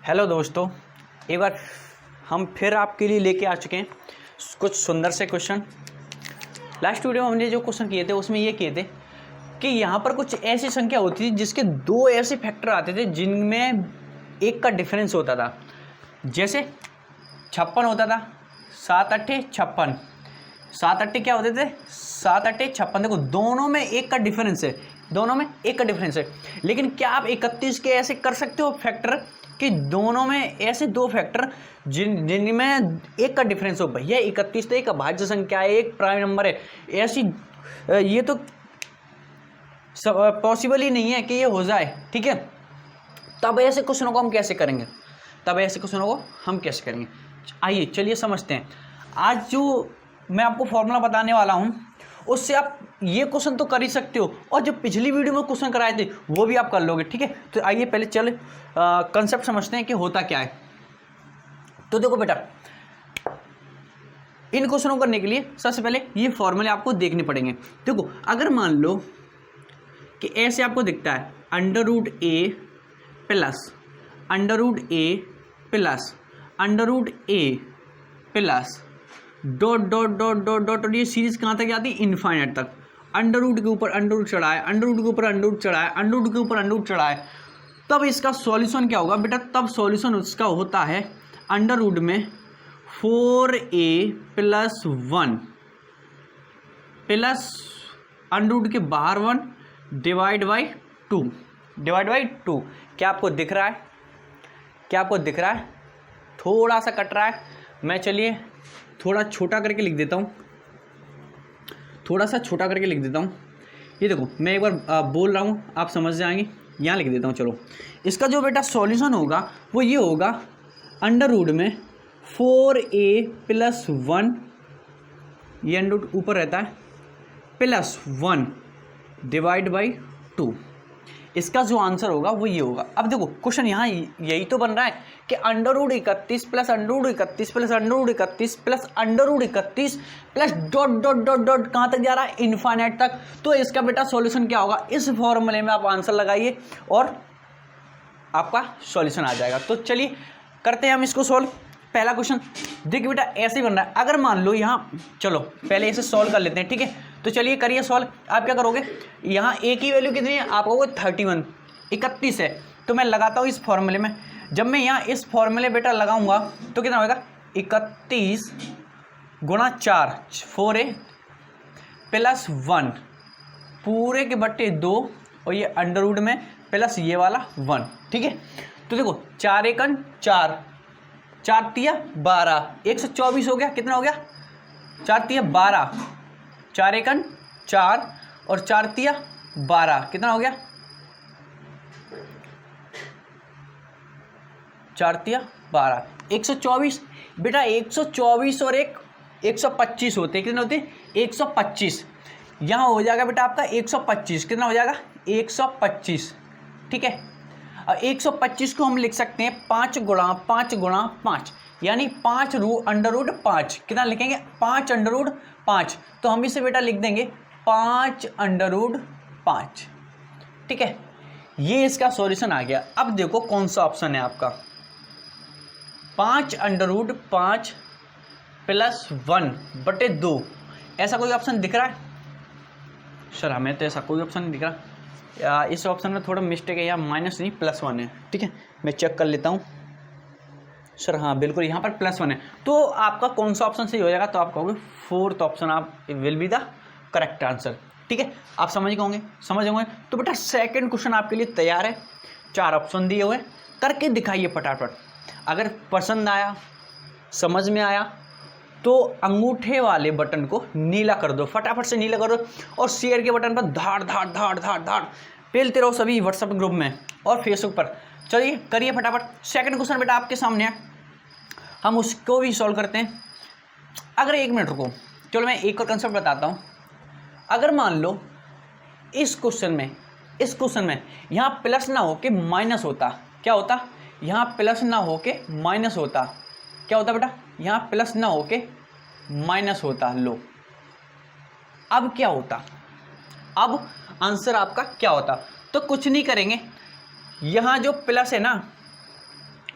Hello दोस्तों, एक बार हम फिर आपके लिए लेके आ चुके हैं कुछ सुंदर से क्वेश्चन। लास्ट वीडियो में हमने जो क्वेश्चन किए थे उसमें ये किए थे कि यहाँ पर कुछ ऐसी संख्या होती थी जिसके दो ऐसे फैक्टर आते थे जिनमें एक का डिफरेंस होता था। जैसे 56 होता था, 7 अट्ठे 56, 7 अट्ठे क्या होते थे 7 अट्ठे 56। देखो दोनों में एक का डिफरेंस है, दोनों में एक का डिफरेंस है। लेकिन क्या आप 31 के ऐसे कर सकते हो फैक्टर कि दोनों में ऐसे दो फैक्टर जिनमें एक का डिफरेंस हो? भैया 31 तो एक अभाज्य संख्या है, एक प्राइम नंबर है, ऐसी ये तो पॉसिबल ही नहीं है कि ये हो जाए। ठीक है, तब ऐसे क्वेश्चनों को हम कैसे करेंगे, आइए चलिए समझते हैं। आज जो मैं आपको फॉर्मूला बताने वाला हूं उससे आप ये क्वेश्चन तो कर ही सकते हो, और जो पिछली वीडियो में क्वेश्चन कराए थे वो भी आप कर लोगे। ठीक है, तो आइए पहले चले कंसेप्ट समझते हैं कि होता क्या है। तो देखो बेटा, इन क्वेश्चनों को करने के लिए सबसे पहले ये फॉर्मूले आपको देखने पड़ेंगे। देखो अगर मान लो कि ऐसे आपको दिखता है √a plus √a plus dot dot dot dot dot, और ये सीरीज कहाँ तक जाती है? इनफाइनाइट तक। अंडर रूट के ऊपर अंडर चढ़ाए, अंडर रूट के ऊपर अंडर चढ़ाए, अंडर रूट के ऊपर अंडर चढ़ाए, तब इसका सॉल्यूशन क्या होगा बेटा? तब सॉल्यूशन उसका होता है अंडर रूट में 4a plus 1 plus under root के बाहर 1 डिवाइड बाई 2। क्या आपको दिख रहा है? थोड़ा सा कट रहा है, मैं चलिए थोड़ा छोटा करके लिख देता हूँ, ये देखो मैं एक बार बोल रहा हूँ, आप समझ जाएंगे। यहाँ लिख देता हूँ। चलो, इसका जो बेटा सॉल्यूशन होगा वो ये होगा अंडर रूट में 4a प्लस 1, ये अंडर रूट ऊपर रहता है, प्लस 1 डिवाइड बाई 2। इसका जो आंसर होगा वो ये होगा। अब देखो क्वेश्चन यहाँ यही तो बन रहा है कि √31 plus √31 plus √31 plus √31 plus dot dot dot dot कहाँ तक जा रहा है? इनफाइनाइट तक। तो इसका बेटा सॉल्यूशन क्या होगा? इस फॉर्मूले में आप आंसर लगाइए और आपका सॉल्यूशन आ जाएगा। तो चलिए करते हैं हम इसको सॉल्व। पहला क्वेश्चन देखिए बेटा, ऐसे ही बन रहा है। अगर मान लो यहाँ, चलो पहले इसे सॉल्व कर लेते हैं। ठीक है, तो चलिए करिए सॉल्व। आप क्या करोगे, यहाँ a की वैल्यू कितनी है? आप कहोगे 31, 31 है, तो मैं लगाता हूँ इस फॉर्मूले में। जब मैं यहाँ इस फॉर्मूले बेटा लगाऊंगा तो कितना होगा? 31 गुणा 4, 4a प्लस 1 पूरे के बट्टे 2, और ये अंडर रूट में प्लस ये वाला 1। ठीक है, तो देखो 4 एकन 4, 4 तिया 12, 124 हो गया। कितना हो गया? 4 तिया 12, 4 एकन 4 और 4 तिया 12, कितना हो गया? 4 तिया 12, 124 बेटा। 124 और 125 होते हैं, कितने होते हैं? 125। यहाँ हो जाएगा बेटा आपका 125, कितना हो जाएगा? 125। ठीक है, और 125 को हम लिख सकते हैं 5 गुणा 5, यानी 5 अंडर रूट 5। कितना लिखेंगे? 5 अंडर रूट 5। तो हम इसे बेटा लिख देंगे 5 अंडर रूट 5। ठीक है, ये इसका सॉल्यूशन आ गया। अब देखो कौन सा ऑप्शन है आपका? 5 अंडर रूट 5 प्लस 1 बटे 2, ऐसा कोई ऑप्शन दिख रहा है? सर हमें तो ऐसा कोई ऑप्शन नहीं दिख रहा। इस ऑप्शन में थोड़ा मिस्टेक है, यहाँ माइनस नहीं +1 है। ठीक है, मैं चेक कर लेता हूँ। सर हाँ बिल्कुल, यहाँ पर +1 है। तो आपका कौन सा ऑप्शन सही हो जाएगा? तो आप कहोगे 4th ऑप्शन आप will be the correct answer. ठीक है, आप समझ होंगे। तो बेटा सेकंड क्वेश्चन आपके लिए तैयार है। 4 ऑप्शन दिए हुए, करके दिखाइए फटाफट। अगर पसंद आया, समझ में आया, तो अंगूठे वाले बटन को नीला कर दो, फटाफट से नीला कर दो, और शेयर के बटन पर धाड़ धाड़ धाड़ धाड़ धाड़ पेलते रहो सभी व्हाट्सएप ग्रुप में और फेसबुक पर। चलिए करिए फटाफट। सेकंड क्वेश्चन बेटा आपके सामने है, हम उसको भी सॉल्व करते हैं। अगर 1 मिनट रुको, चलो मैं एक और कंसेप्ट बताता हूँ। अगर मान लो इस क्वेश्चन में यहाँ प्लस ना हो के माइनस होता, क्या होता? यहाँ प्लस ना हो के माइनस होता, क्या होता बेटा? यहाँ प्लस ना हो के माइनस होता। लो अब क्या होता? अब आंसर आपका क्या होता? तो कुछ नहीं करेंगे, यहाँ जो प्लस है ना,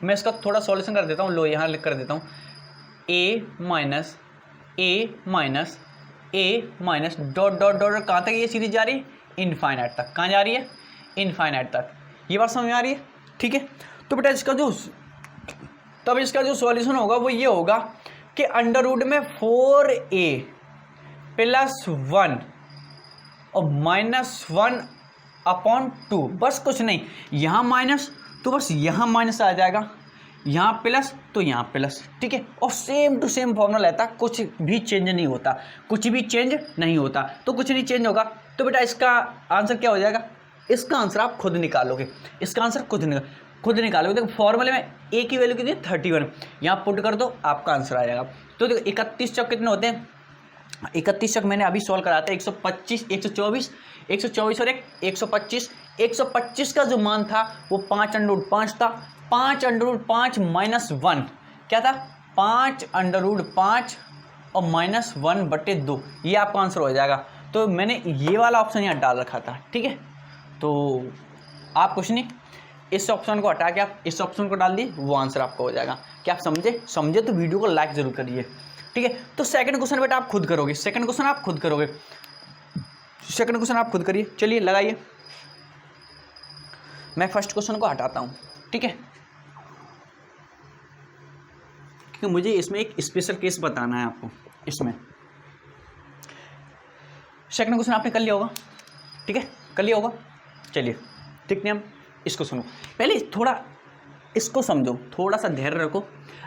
मैं इसका थोड़ा सॉल्यूशन कर देता हूँ, लो यहाँ लिख कर देता हूँ ए माइनस डॉट डॉट डॉट कहाँ तक ये सीरीज जा रही है, इनफाइनाइट तक। कहाँ जा रही है, इनफाइनाइट तक। ये बात समझ में आ रही है, ठीक है। तो बेटा इसका जो सॉल्यूशन होगा वो ये होगा कि अंडर रूट में 4a + 1 और -1/2, बस कुछ नहीं, यहाँ माइनस तो बस यहाँ माइनस आ जाएगा, यहाँ प्लस तो यहाँ प्लस, ठीक है। और सेम टू सेम फॉर्मूला रहता, कुछ भी चेंज नहीं होता, कुछ भी चेंज नहीं होता, तो कुछ नहीं चेंज होगा। तो बेटा इसका आंसर क्या हो जाएगा, इसका आंसर आप खुद निकालोगे, इसका आंसर खुद निकालोगे। देखो फॉर्मूले में ए की वैल्यू कितनी है 31, यहाँ पुट कर दो आपका आंसर आ जाएगा। तो देखो 31 चौक कितने होते हैं, 31 चौक मैंने अभी सॉल्व कराया था 125 124 और 125। 125 का जो मान था वो 5√5 था, 5√5 - 1 क्या था, 5√5 और -1/2, ये आपका आंसर हो जाएगा। तो मैंने ये वाला ऑप्शन यहाँ डाल रखा था, ठीक है। तो आप कुछ नहीं, इस ऑप्शन को हटा के आप इस ऑप्शन को डाल दिए, वो आंसर आपका हो जाएगा। क्या आप समझे तो वीडियो को लाइक जरूर करिए, ठीक है। तो सेकंड क्वेश्चन बेटा आप खुद करोगे, सेकंड क्वेश्चन आप खुद करिए। चलिए लगाइए, मैं फर्स्ट क्वेश्चन को हटाता हूँ, ठीक है, क्योंकि मुझे इसमें एक स्पेशल केस बताना है आपको। इसमें सेकंड क्वेश्चन आपने कर लिया होगा, ठीक है, कर लिया होगा। चलिए ठीक है, हम इसको सुनो, पहले थोड़ा इसको समझो, थोड़ा सा धैर्य रखो।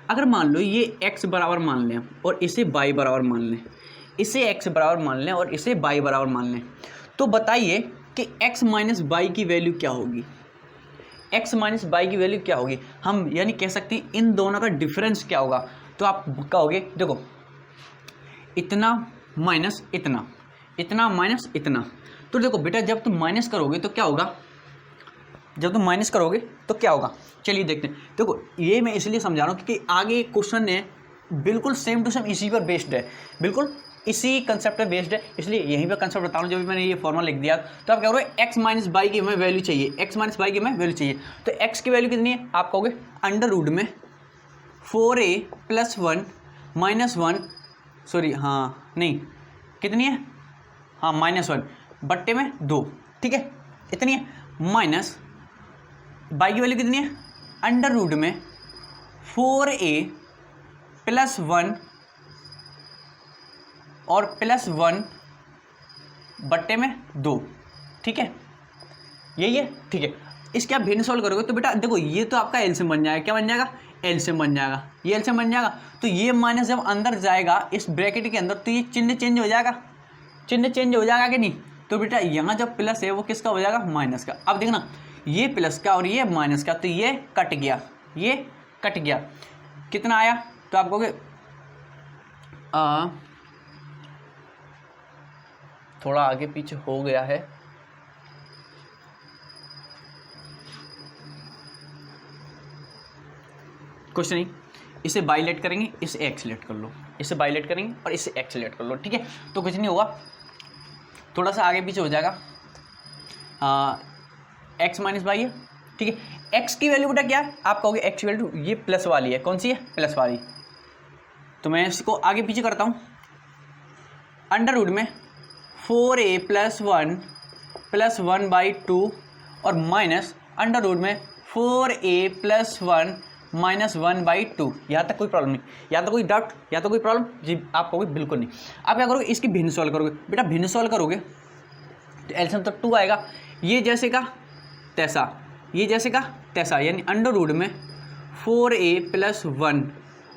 अगर मान लो ये x बराबर मान लें और इसे y बराबर मान लें, इसे x बराबर मान लें और इसे y बराबर मान लें, तो बताइए कि x माइनस y की वैल्यू क्या होगी, x माइनस y की वैल्यू क्या होगी। हम यानी कह सकते हैं इन दोनों का डिफरेंस क्या होगा। तो आप कहोगे देखो इतना माइनस इतना, इतना माइनस इतना। तो देखो बेटा जब तुम माइनस करोगे तो क्या होगा, जब तुम माइनस करोगे तो क्या होगा, चलिए देखते हैं। देखो ये मैं इसलिए समझा रहा हूँ क्योंकि आगे क्वेश्चन है बिल्कुल सेम टू सेम इसी पर बेस्ड है, बिल्कुल इसी कंसेप्ट पर बेस्ड है, इसलिए यहीं पर कंसेप्ट बता रहा हूँ। जब मैंने ये फॉर्मूला लिख दिया तो आप क्या करोगे, x माइनस वाई की हमें वैल्यू चाहिए, x माइनस वाई की हमें वैल्यू चाहिए। तो x की वैल्यू कितनी है, आप कहोगे अंडर रूट में 4a + 1 -1, सॉरी हाँ नहीं कितनी है, हाँ -1 बट्टे में 2, ठीक है, इतनी है। माइनस बाई की वैल्यू कितनी है, अंडर रूट में 4a + 1 और +1 बट्टे में 2, ठीक है, यही है, ठीक है। इसके आप भिन्न सॉल्व करोगे तो बेटा देखो ये तो आपका एलसीएम बन जाएगा, क्या बन जाएगा, एलसीएम बन जाएगा, ये एलसीएम बन जाएगा। तो ये माइनस जब अंदर जाएगा इस ब्रैकेट के अंदर तो ये चिन्ह चेंज हो जाएगा, चिन्ह चेंज हो जाएगा कि नहीं। तो बेटा यहाँ जब प्लस है वो किसका हो जाएगा, माइनस का। अब देखना ये प्लस का और ये माइनस का, तो ये कट गया, ये कट गया, कितना आया, तो आप कहोगे थोड़ा आगे पीछे हो गया है, कुछ नहीं, इसे बाइलेट करेंगे, इसे एक्सलेट कर लो, इसे बाइलेट करेंगे और इसे एक्सलेट कर लो, ठीक है। तो कुछ नहीं होगा, थोड़ा सा आगे पीछे हो जाएगा, x माइनस वाई है, ठीक है। x की वैल्यू बेटा क्या है, आप कहोगे x की वैल्यू ये प्लस वाली है, कौन सी है, प्लस वाली। तो मैं इसको आगे पीछे करता हूँ, अंडर रूट में 4a + 1 + 1/2 और माइनस अंडर रूट में 4a + 1 - 1/2। यहाँ तक कोई प्रॉब्लम नहीं, या तो कोई डाउट या तो कोई प्रॉब्लम जी, आप कहोगे बिल्कुल नहीं। आप क्या करोगे, इसकी भिन्न सॉल्व करोगे, बेटा भिन्न सॉल्व करोगे तो एलसीएम तो 2 आएगा, ये जैसे का तैसा, ये जैसे का तैसा, यानी अंडर रूट में 4a + 1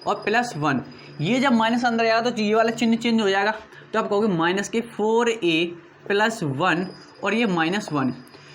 और +1, ये जब माइनस अंदर आएगा तो ये वाला चिन्ह चेंज हो जाएगा। तो आप कहोगे माइनस के 4a + 1 और ये -1,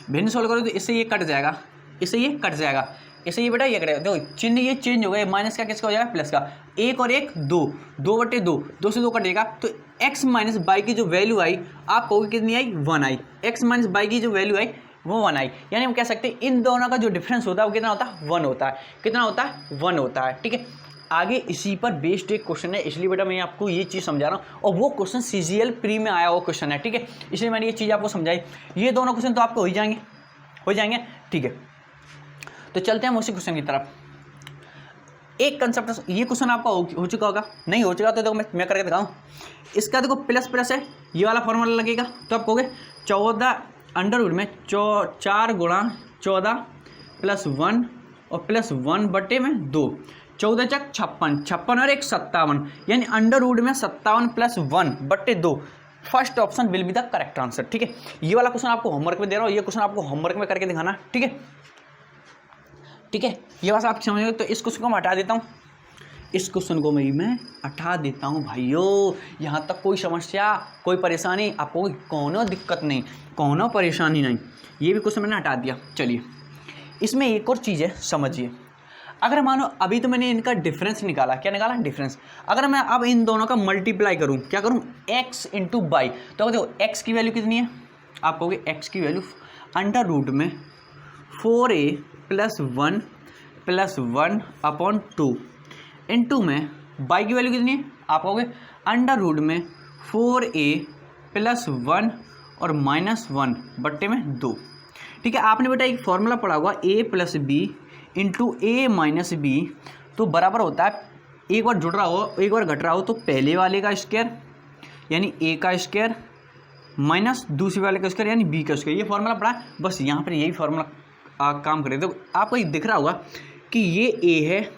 भिन्न सॉल्व करोगे तो इससे ये कट जाएगा, इससे ये कट जाएगा, इससे ये बेटा ये कटेगा। देखो चिन्ह ये चेंज हो गया, माइनस का किसका हो जाएगा, प्लस का, 1 और 1 2, 2/2, 2 से 2 कटेगा। तो x माइनस वाई की जो वैल्यू आई आप कहोगे कितनी आई, 1 आई, x माइनस वाई की जो वैल्यू आई वो 1 आई। यानी हम कह सकते हैं इन दोनों का जो डिफरेंस होता है वो कितना होता है, 1 होता है, कितना होता है, 1 होता है, ठीक है। आगे इसी पर बेस्ड एक क्वेश्चन है, इसलिए बेटा मैं आपको ये चीज़ समझा रहा हूँ, और वो क्वेश्चन CGL प्री में आया हुआ क्वेश्चन है, ठीक है, इसलिए मैंने ये चीज़ आपको समझाई। ये दोनों क्वेश्चन तो आपको हो जाएंगे, ठीक है। तो चलते हैं हम उसी क्वेश्चन की तरफ। एक कंसेप्ट, ये क्वेश्चन आपका हो चुका होगा, नहीं हो चुका तो देखो मैं करके दिखाऊँ। इसका देखो प्लस प्लस है, ये वाला फॉर्मूला लगेगा तो आप कहोगे 14 अंडर रूट में 4 गुणा 14 प्लस 1 और प्लस 1 बटे में 2, 14 चक 56, 56 और 1 57, यानी अंडर रूट में 57 प्लस 1 बटे 2। First option will be the correct answer. ठीक है, ये वाला क्वेश्चन आपको होमवर्क में दे रहा हूँ, ये क्वेश्चन आपको होमवर्क में करके दिखाना। ठीक है, ठीक है, ये बात आप समझ गए। तो इस क्वेश्चन को मैं हटा देता हूँ, इस क्वेश्चन को मैं हटा देता हूँ भाइयों। यहाँ तक कोई समस्या, कोई परेशानी आपको, कोनो दिक्कत नहीं, कोनो परेशानी नहीं, ये भी क्वेश्चन मैंने हटा दिया। चलिए, इसमें एक और चीज़ है, समझिए। अगर मानो अभी तो मैंने इनका डिफरेंस निकाला, क्या निकाला? डिफरेंस। अगर मैं अब इन दोनों का मल्टीप्लाई करूँ, क्या करूँ? x इंटू बाई, तो देखो x की वैल्यू कितनी है? आप कहोगे x की वैल्यू अंडर रूट में 4a plus 1 plus 1 upon 2 into में बाई की वैल्यू कितनी है? आप कहोगे अंडर रूट में 4a प्लस 1 और माइनस 1 बट्टे में 2। ठीक है, आपने बेटा एक फॉर्मूला पढ़ा हुआ a plus B into A minus B, तो बराबर होता है, एक बार जुड़ रहा हो एक बार घट रहा हो तो पहले वाले का स्क्वायर यानी a का स्क्वायर माइनस दूसरे वाले का स्क्वायर यानी b का स्क्वायर। ये फॉर्मूला पढ़ा है, बस यहाँ पर यही फॉर्मूला काम करे। तो आपको एक दिख रहा होगा कि ये a है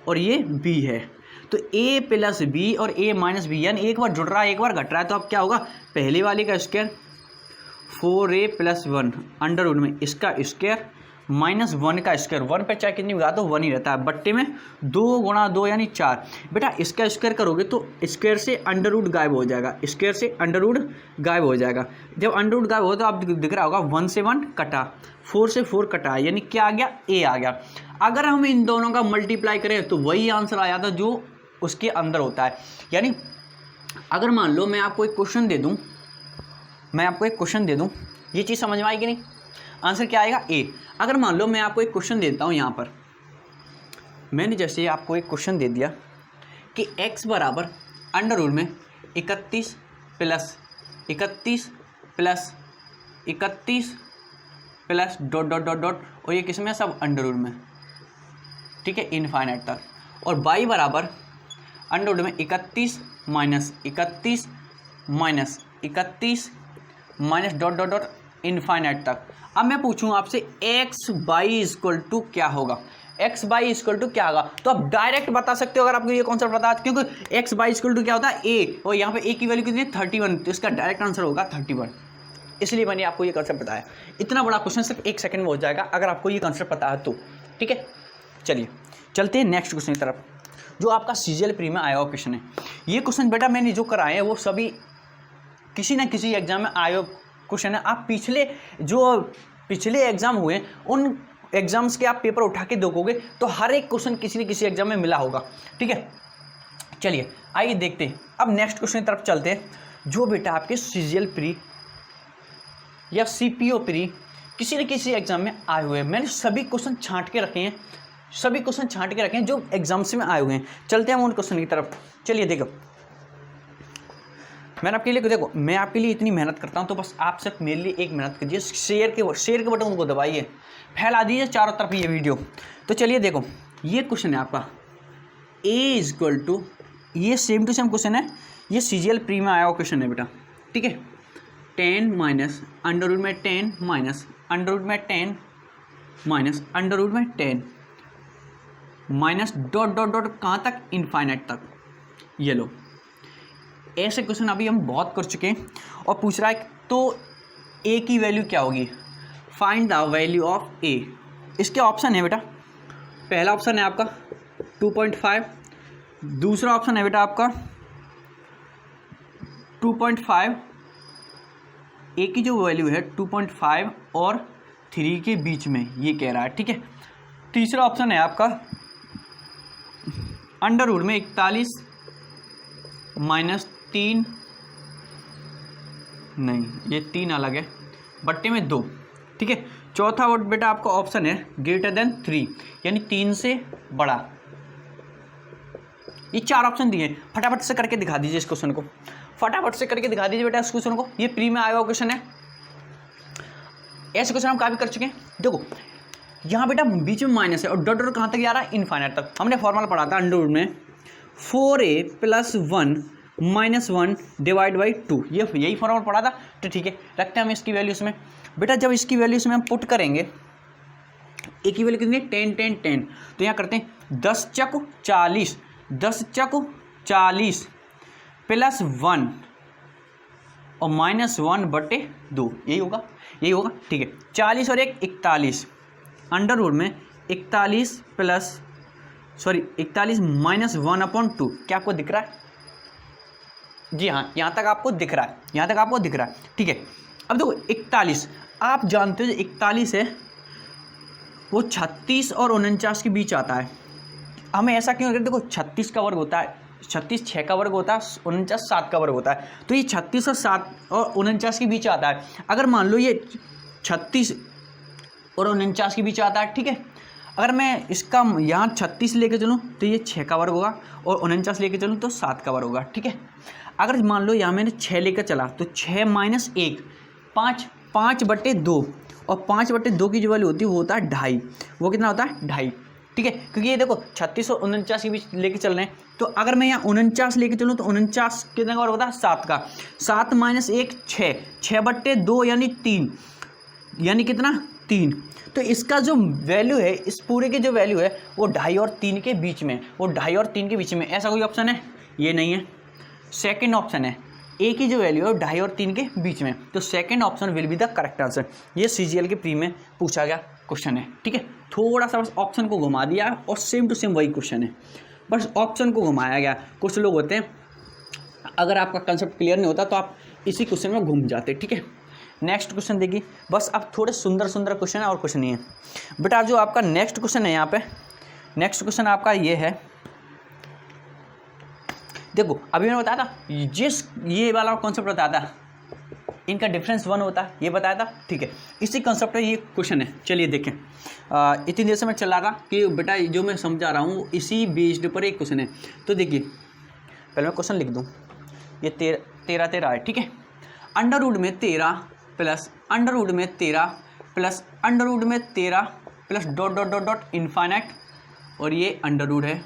और ये b है, तो a प्लस बी और a माइनस बी, यानी एक बार जुड़ रहा है एक बार घट रहा है, तो अब क्या होगा? पहले वाले का square 4a plus 1 under root में इसका स्क्वायर माइनस 1 का स्क्वायर, 1 पे चाहे कितनी भी तो 1 ही रहता है, बट्टे में 2 गुणा 2 यानी 4। बेटा इसका स्क्वायर करोगे तो स्क्वायर से अंडर रूट गायब हो जाएगा, स्क्वायर से अंडर रूट गायब हो जाएगा। जब अंडर रूट गायब हो तो आप दिख रहा होगा 1 से 1 कटा, 4 से 4 कटा, यानी क्या आ गया? a आ गया। अगर हम इन दोनों का मल्टीप्लाई करें तो वही आंसर आ जाता जो उसके अंदर होता है। यानी अगर मान लो मैं आपको एक क्वेश्चन दे दूं, ये चीज़ समझ में आएगी नहीं? आंसर क्या आएगा? a। अगर मान लो मैं आपको एक क्वेश्चन देता हूँ, यहाँ पर मैंने जैसे आपको एक क्वेश्चन दे दिया कि x बराबर अंडर रूट में 31 plus 31 plus 31 plus dot dot dot dot, और ये किसमें? सब अंडर रूट में। ठीक है, इनफाइनाइट तक। और y बराबर अंडर रूट में 31 minus 31 minus 31 minus dot dot dot infinite तक। अब मैं पूछूं आपसे एक्स बाई इक्वल टू क्या होगा? एक्स बाई इक्वल टू क्या होगा? तो आप डायरेक्ट बता सकते हो अगर आपको ये कॉन्सेप्ट पता है, क्योंकि एक्स बाई इक्वल टू क्या होता है? ए, और यहाँ पे ए की वैल्यू कितनी है? 31, तो इसका डायरेक्ट आंसर होगा 31। इसलिए मैंने आपको ये कॉन्सेप्ट बताया। इतना बड़ा क्वेश्चन सिर्फ 1 सेकंड में हो जाएगा अगर आपको ये कॉन्सेप्ट पता है तो। ठीक है, चलिए चलते हैं नेक्स्ट क्वेश्चन की तरफ, जो आपका सीजीएल प्री में आया हुआ क्वेश्चन है। ये क्वेश्चन बेटा मैंने जो कराए हैं वो सभी किसी ना किसी एग्जाम में आए हुए क्वेश्चन है। आप पिछले एग्जाम हुए उन एग्जाम्स के आप पेपर उठा के देखोगे तो हर एक क्वेश्चन किसी न किसी एग्जाम में मिला होगा। ठीक है, चलिए आइए देखते हैं। अब नेक्स्ट क्वेश्चन की तरफ चलते हैं, जो बेटा आपके सीजीएल प्री या सीपीओ प्री किसी न किसी एग्जाम में आए हुए हैं। मैंने सभी क्वेश्चन छांट के रखे हैं, जो एग्जाम्स में आए हुए हैं। चलते हैं हम उन क्वेश्चन की तरफ। चलिए देखो, मैं आपके लिए इतनी मेहनत करता हूं, तो बस आप सिर्फ मेरे लिए एक मेहनत कीजिए, शेयर के बटन को दबाइए, फैला दीजिए चारों तरफ ये वीडियो। तो चलिए देखो, ये क्वेश्चन है आपका a इक्वल टू, ये सेम टू सेम क्वेश्चन है, ये सीजीएल प्री में आया हुआ क्वेश्चन है बेटा। ठीक है, 10 माइनस अंडर रूट में 10 माइनस अंडर रूट में 10 माइनस अंडर रूट में 10 माइनस डॉट डॉट डॉट कहाँ तक? इनफाइनाइट तक। ये लो, ऐसे क्वेश्चन अभी हम बहुत कर चुके हैं। और पूछ रहा है तो a की वैल्यू क्या होगी? Find the value of a। इसके ऑप्शन है बेटा, पहला ऑप्शन है आपका 2.5, दूसरा ऑप्शन है बेटा आपका 2.5, a की जो वैल्यू है 2.5 और 3 के बीच में ये कह रहा है। ठीक है, तीसरा ऑप्शन है आपका अंडर रूट में 41 माइनस 3, नहीं ये 3 अलग है, बट्टे में 2। ठीक है, चौथा वर्ड बेटा आपका ऑप्शन है ग्रेटर देन 3, यानी 3 से बड़ा। ये 4 ऑप्शन दिए, फटाफट से करके दिखा दीजिए इस क्वेश्चन को, फटाफट से करके दिखा दीजिए बेटा इस क्वेश्चन को। ये प्री में आया हुआ क्वेश्चन है, ऐसे क्वेश्चन हम काफ़ी कर चुके हैं। देखो यहाँ बेटा बीच में माइनस है और डॉट डॉट कहाँ तक जा रहा है, इनफाइनाइट तक। हमने फॉर्मूला पढ़ा था अंडर रूट में 4a + 1 - 1 डिवाइड बाई 2, ये यही फॉर्मूला पढ़ा था। तो ठीक है, रखते हैं हम इसकी वैल्यू इसमें। बेटा जब इसकी वैल्यू इसमें हम पुट करेंगे, एक की वैल्यू कितनी है 10 10 10, तो यहाँ करते हैं 10 चक 40, 10 चक 40 + 1 और -1/2, यही होगा, यही होगा। ठीक है, 40 और 1 41, अंडर रूट में 41 -1/2। क्या आपको दिख रहा है? जी हाँ, यहाँ तक आपको दिख रहा है, यहाँ तक आपको दिख रहा है। ठीक है, अब देखो 41, आप जानते हो जो 41 है वो 36 और 49 के बीच आता है। हमें ऐसा क्यों करते, देखो 36 का वर्ग होता है, 36 6 का वर्ग होता है, 49 7 का वर्ग होता है, तो ये 36 और 7 और 49 के बीच आता है। अगर मान लो ये 36 और 49 के बीच आता है, ठीक है, अगर मैं इसका यहाँ 36 लेके चलूँ तो ये 6 का वर्ग होगा और 49 लेके चलूँ तो 7 का वर्ग होगा। ठीक है, अगर मान लो यहाँ मैंने 6 लेकर चला तो 6 - 1 5, 5/2 और 5/2 की जो वैल्यू होती है वो होता है 2.5। वो कितना होता है 2.5। ठीक है, क्योंकि ये देखो 36 और 49 के बीच लेके चल रहे हैं, तो अगर मैं यहाँ 49 लेके चलूँ तो 49 कितने का वर्ग होता है 7 का, 7 - 1 6, 6/2 यानी 3, यानी कितना 3। तो इसका जो वैल्यू है, इस पूरे की जो वैल्यू है वो 2.5 और 3 के बीच में, वो 2.5 और 3 के बीच में। ऐसा कोई ऑप्शन है? ये नहीं है, सेकंड ऑप्शन है, ए की जो वैल्यू है 2.5 और 3 के बीच में, तो second option will be the correct answer. ये सीजीएल के प्री में पूछा गया क्वेश्चन है। ठीक है, थोड़ा सा बस ऑप्शन को घुमा दिया और सेम टू सेम वही क्वेश्चन है, बस ऑप्शन को घुमाया गया। कुछ लोग होते हैं अगर आपका कंसेप्ट क्लियर नहीं होता तो आप इसी क्वेश्चन में घूम जाते। ठीक है, नेक्स्ट क्वेश्चन देखिए, बस अब थोड़े सुंदर सुंदर क्वेश्चन है और कुछ नहीं है बेटा। जो आपका नेक्स्ट क्वेश्चन है यहाँ पे, नेक्स्ट क्वेश्चन आपका ये है, देखो अभी मैंने बताया था जिस ये वाला कॉन्सेप्ट बताया था, इनका डिफरेंस 1 होता है, ये बताया था। ठीक है, इसी कॉन्सेप्ट में ये क्वेश्चन है। चलिए देखें, इतनी देर से मैं चला रहा कि बेटा जो मैं समझा रहा हूँ इसी बेस्ड पर एक क्वेश्चन है। तो देखिए पहले मैं क्वेश्चन लिख दूँ, ये 13 है। ठीक है, अंडर रूट में 13 प्लस अंडर रूट में 13 प्लस अंडर रूट में 13 plus dot dot dot dot infinite, और ये अंडर रूट है।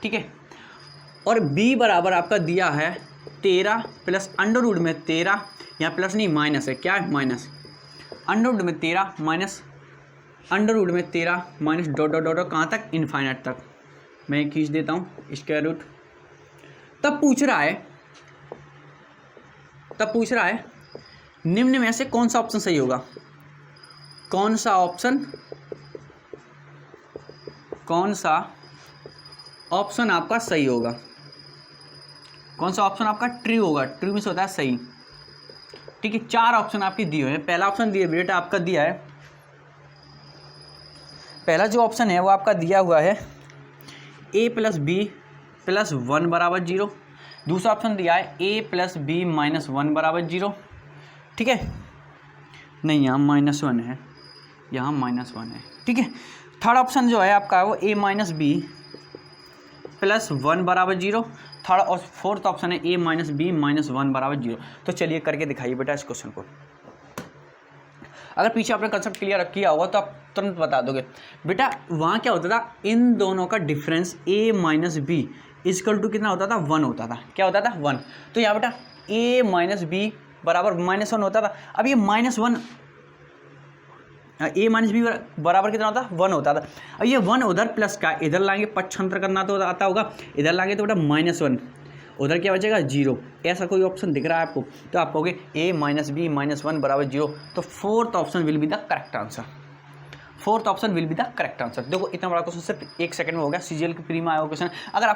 ठीक है, और b बराबर आपका दिया है 13 प्लस अंडर रूट में 13, यहाँ प्लस नहीं माइनस है, क्या है माइनस, अंडर रूट में 13 माइनस अंडर रूट में 13 माइनस डॉट डॉट डॉट कहाँ तक, इनफाइनाइट तक। मैं खींच देता हूँ स्क्वायर रूट। तब पूछ रहा है निम्न में से कौन सा ऑप्शन सही होगा, कौन सा ऑप्शन आपका सही होगा, कौन सा ऑप्शन आपका ट्रू होगा। ट्रू मीन्स होता है सही। ठीक है, 4 ऑप्शन आपके दिए हुए हैं। पहला ऑप्शन दिए बेटा आपका दिया है, पहला जो ऑप्शन है वो आपका दिया हुआ है a + b + 1 = 0। दूसरा ऑप्शन दिया है a + b - 1 = 0। ठीक है, नहीं यहाँ -1 है, यहाँ -1 है। ठीक है, थर्ड ऑप्शन जो है आपका वो a - b + 1 = 0। थर्ड और फोर्थ ऑप्शन है a - b - 1 = 0। तो चलिए करके दिखाइए बेटा इस क्वेश्चन को। अगर पीछे आपने कंसेप्ट क्लियर किया होगा तो आप तुरंत बता दोगे। बेटा वहाँ क्या होता था, इन दोनों का डिफरेंस a - b = कितना होता था, 1 होता था। क्या होता था, 1। तो यहाँ बेटा a - b बराबर -1 होता था। अब ये -1 a - b बराबर कितना होता है, 1 होता था। अब ये 1 उधर प्लस का इधर लाएंगे, पक्षांतर करना तो आता होगा, इधर लाएंगे तो बेटा -1, उधर क्या बचेगा 0। ऐसा कोई ऑप्शन दिख रहा है आपको तो आप कहोगे a - b - 1 = 0। तो fourth option will be the correct answer. Fourth option will be the correct answer. देखो इतना बड़ा क्वेश्चन सिर्फ 1 सेकंड में हो गया, सीजीएल के प्री में आया हुआ क्वेश्चन। अगर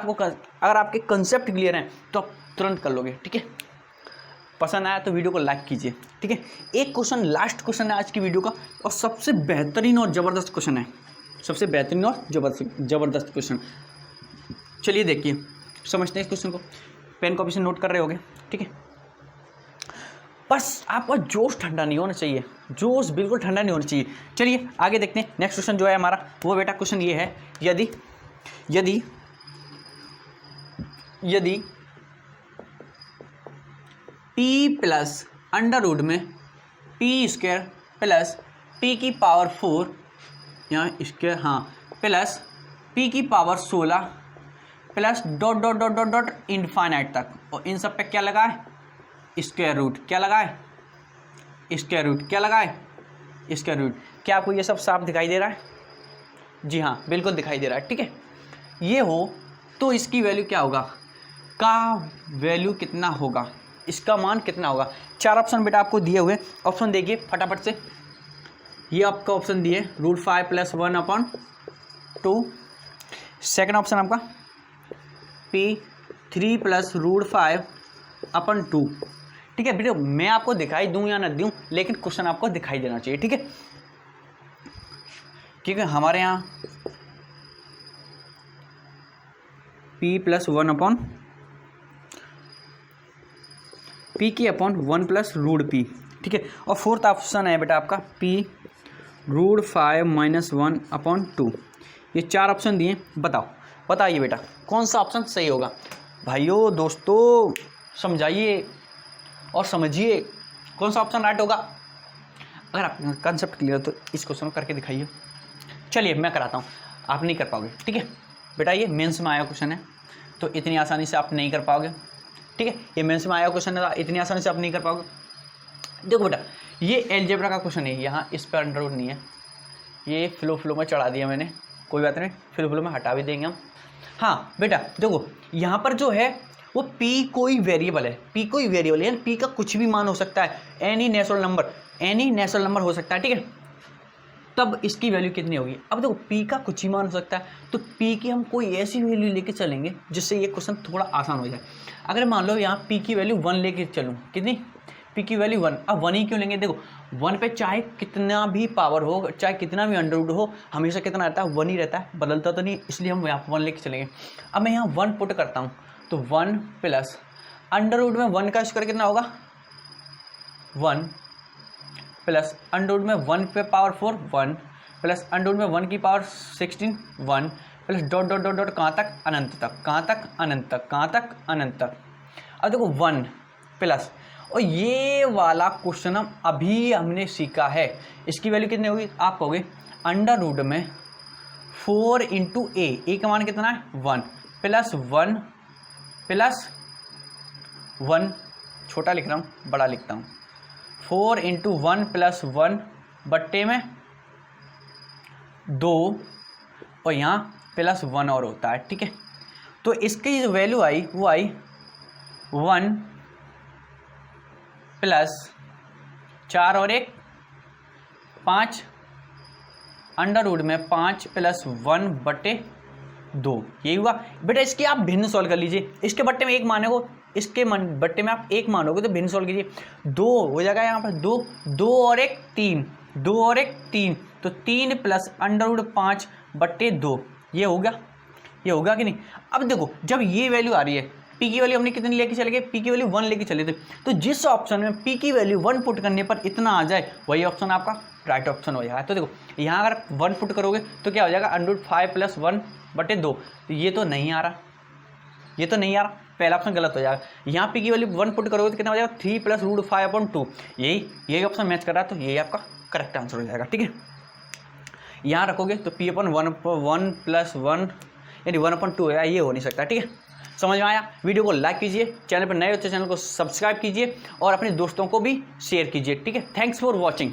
आपके कंसेप्ट क्लियर हैं तो आप तुरंत कर लोगे। ठीक है, पसंद आया तो वीडियो को लाइक कीजिए। ठीक है, एक क्वेश्चन लास्ट क्वेश्चन है आज की वीडियो का और सबसे बेहतरीन और ज़बरदस्त क्वेश्चन है, सबसे बेहतरीन और ज़बरदस्त क्वेश्चन। चलिए देखिए समझते हैं इस क्वेश्चन को। पेन कॉपी से नोट कर रहे होगे। ठीक है, बस आपका जोश ठंडा नहीं होना चाहिए, जोश बिल्कुल ठंडा नहीं होना चाहिए। चलिए आगे देखते हैं। नेक्स्ट क्वेश्चन जो है हमारा वो बेटा क्वेश्चन ये है, यदि p प्लस अंडर रूट में p² प्लस p की पावर 4 यहाँ इसके हाँ प्लस p की power 16 plus dot dot dot dot dot infinite तक, और इन सब पे क्या लगा है स्क्वायर रूट, क्या लगा है स्क्वायर रूट, क्या लगा है स्क्वायर रूट। क्या आपको ये सब साफ दिखाई दे रहा है? जी हाँ बिल्कुल दिखाई दे रहा है। ठीक है, ये हो तो इसकी वैल्यू क्या होगा, का वैल्यू कितना होगा, इसका मान कितना होगा। 4 ऑप्शन बेटा आपको दिए हुए, ऑप्शन देखिए फटाफट से। ये आपका ऑप्शन दिए √5 + 1/2। सेकंड ऑप्शन आपका P3 + √5/2। ठीक है बेटा, मैं आपको दिखाई दूं या ना दूं, लेकिन क्वेश्चन आपको दिखाई देना चाहिए। ठीक है, क्योंकि हमारे यहाँ P + 1/1 + √P। ठीक है, और फोर्थ ऑप्शन है बेटा आपका P √5 - 1/2। ये 4 ऑप्शन दिए, बताइए बेटा कौन सा ऑप्शन सही होगा। भाइयों दोस्तों समझाइए और समझिए कौन सा ऑप्शन राइट होगा। अगर आप कंसेप्ट क्लियर हो तो इस क्वेश्चन को करके दिखाइए। चलिए मैं कराता हूँ, आप नहीं कर पाओगे। ठीक है बेटा, ये मेंस में आया क्वेश्चन है तो इतनी आसानी से आप नहीं कर पाओगे। ठीक है, ये मेंस में आया क्वेश्चन है, इतनी आसानी से आप नहीं कर पाओगे। देखो बेटा, ये अलजेब्रा का क्वेश्चन है, यहाँ इस पर अंडर रूट नहीं है, ये फ्लो में चढ़ा दिया मैंने, कोई बात नहीं, फ्लो में हटा भी देंगे हम। हाँ बेटा देखो, यहाँ पर जो है वो p कोई वेरिएबल है, p कोई वेरिएबल है, p का कुछ भी मान हो सकता है, एनी नेचुरल नंबर हो सकता है। ठीक है, तब इसकी वैल्यू कितनी होगी। अब देखो p का कुछ ही मान हो सकता है, तो p की हम कोई ऐसी वैल्यू लेके चलेंगे जिससे ये क्वेश्चन थोड़ा आसान हो जाए। अगर मान लो यहाँ p की वैल्यू 1 लेके चलूँ, कितनी p की वैल्यू 1। अब 1 ही क्यों लेंगे, देखो 1 पे चाहे कितना भी पावर हो, चाहे कितना भी अंडर रूट हो, हमेशा कितना रहता है 1 ही रहता है, बदलता तो नहीं, इसलिए हम यहाँ 1 लेके चलेंगे। अब मैं यहाँ 1 पुट करता हूँ तो 1 प्लस अंडर रूट में 1 का स्क्वायर कितना होगा 1 प्लस अंडर रूट में 1 पे पावर 4 1 प्लस अंडर रूट में 1 की power 16 1 plus dot dot dot dot कहाँ तक अनंत तक, कहाँ तक अनंत तक, कहाँ तक अनंत तक। अब देखो 1 प्लस, और ये वाला क्वेश्चन हम अभी हमने सीखा है, इसकी वैल्यू कितनी होगी, आप कहोगे अंडर रूट में 4 × a का मान कितना है 1 प्लस 1 छोटा लिख रहा हूँ, बड़ा लिखता हूँ, 4 × 1 + 1 बट्टे में 2, और यहाँ प्लस 1 और होता है। ठीक है, तो इसकी जो वैल्यू आई वो आई 1 प्लस 4 और 1 5 अंडर रूट में 5 प्लस 1 बटे 2, यही हुआ बेटा। इसकी आप भिन्न सॉल्व कर लीजिए, इसके बट्टे में 1 मानोगे, इसके बट्टे में आप 1 मानोगे तो भिन्न सॉल्व कीजिए, 2 हो जाएगा यहाँ पर 2 और 1 3, 2 और 1 3, तो 3 प्लस अंडर रूट 5 बट्टे 2, ये होगा कि नहीं। अब देखो जब ये वैल्यू आ रही है, p की वैल्यू हमने कितनी लेके चले गए, p की वैल्यू 1 लेके चले थे, तो जिस ऑप्शन में p की वैल्यू 1 पुट करने पर इतना आ जाए वही ऑप्शन आपका राइट ऑप्शन हो जाएगा। तो देखो यहाँ अगर 1 पुट करोगे तो क्या हो जाएगा √5 + 1 बटे 2, तो ये तो नहीं आ रहा, पहला ऑप्शन गलत हो जाएगा। यहाँ p की वैल्यू 1 पुट करोगे तो कितना हो जाएगा 3 + √5/2, यही ऑप्शन मैच कर रहा है, तो यही आपका करेक्ट आंसर हो जाएगा। ठीक है, यहाँ रखोगे तो p/1 + 1 यानी 1/2 है, ये हो नहीं सकता। ठीक है, समझ में आया। वीडियो को लाइक कीजिए, चैनल पर नए हो तो चैनल को सब्सक्राइब कीजिए और अपने दोस्तों को भी शेयर कीजिए। ठीक है, थैंक्स फॉर वॉचिंग।